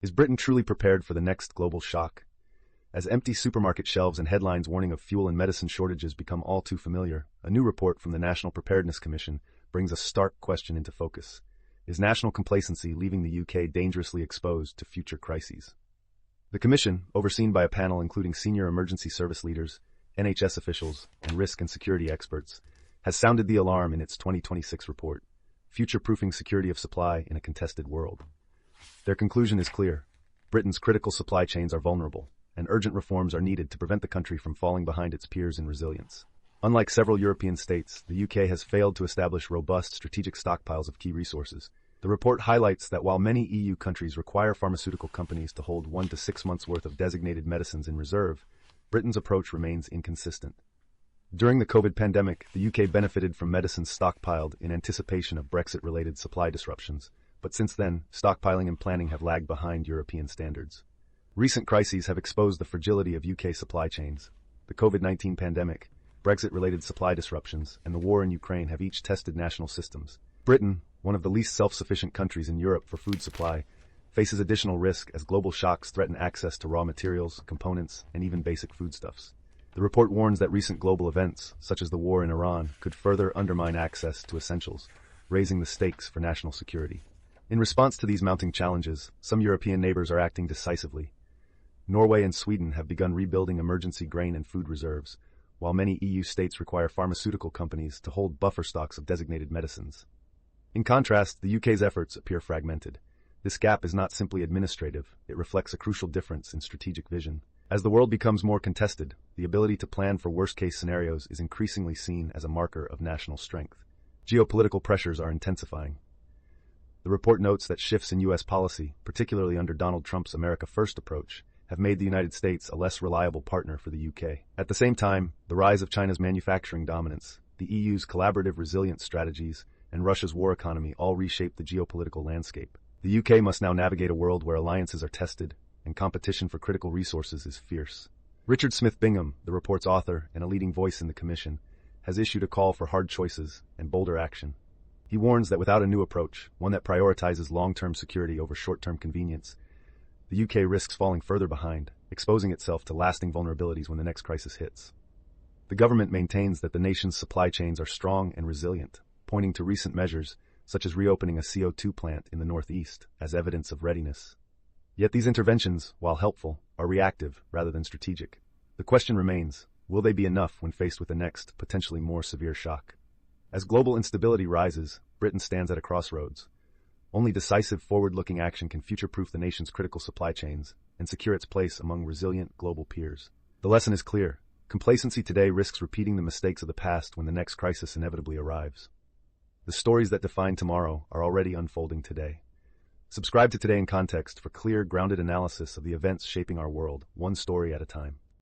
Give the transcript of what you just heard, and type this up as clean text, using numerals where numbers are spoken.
Is Britain truly prepared for the next global shock? As empty supermarket shelves and headlines warning of fuel and medicine shortages become all too familiar, a new report from the National Preparedness Commission brings a stark question into focus. Is national complacency leaving the UK dangerously exposed to future crises? The Commission, overseen by a panel including senior emergency service leaders, NHS officials, and risk and security experts, has sounded the alarm in its 2026 report, Future-Proofing Security of Supply in a Contested World. Their conclusion is clear. Britain's critical supply chains are vulnerable, and urgent reforms are needed to prevent the country from falling behind its peers in resilience. Unlike several European states, the UK has failed to establish robust strategic stockpiles of key resources. The report highlights that while many EU countries require pharmaceutical companies to hold 1 to 6 months' worth of designated medicines in reserve, Britain's approach remains inconsistent. During the COVID pandemic, the UK benefited from medicines stockpiled in anticipation of Brexit-related supply disruptions, but since then, stockpiling and planning have lagged behind European standards. Recent crises have exposed the fragility of UK supply chains. The COVID-19 pandemic, Brexit-related supply disruptions, and the war in Ukraine have each tested national systems. Britain, one of the least self-sufficient countries in Europe for food supply, faces additional risk as global shocks threaten access to raw materials, components, and even basic foodstuffs. The report warns that recent global events, such as the war in Iran, could further undermine access to essentials, raising the stakes for national security. In response to these mounting challenges, some European neighbors are acting decisively. Norway and Sweden have begun rebuilding emergency grain and food reserves, while many EU states require pharmaceutical companies to hold buffer stocks of designated medicines. In contrast, the UK's efforts appear fragmented. This gap is not simply administrative, it reflects a crucial difference in strategic vision. As the world becomes more contested, the ability to plan for worst-case scenarios is increasingly seen as a marker of national strength. Geopolitical pressures are intensifying. The report notes that shifts in U.S. policy, particularly under Donald Trump's America First approach, have made the United States a less reliable partner for the UK. At the same time, the rise of China's manufacturing dominance, the EU's collaborative resilience strategies, and Russia's war economy all reshape the geopolitical landscape. The UK must now navigate a world where alliances are tested and competition for critical resources is fierce. Richard Smith Bingham, the report's author and a leading voice in the Commission, has issued a call for hard choices and bolder action. He warns that without a new approach, one that prioritizes long-term security over short-term convenience, the UK risks falling further behind, exposing itself to lasting vulnerabilities when the next crisis hits. The government maintains that the nation's supply chains are strong and resilient, pointing to recent measures, such as reopening a CO2 plant in the Northeast, as evidence of readiness. Yet these interventions, while helpful, are reactive rather than strategic. The question remains, will they be enough when faced with the next, potentially more severe shock? As global instability rises, Britain stands at a crossroads. Only decisive forward-looking action can future-proof the nation's critical supply chains and secure its place among resilient global peers. The lesson is clear. Complacency today risks repeating the mistakes of the past when the next crisis inevitably arrives. The stories that define tomorrow are already unfolding today. Subscribe to Today in Context for clear, grounded analysis of the events shaping our world, one story at a time.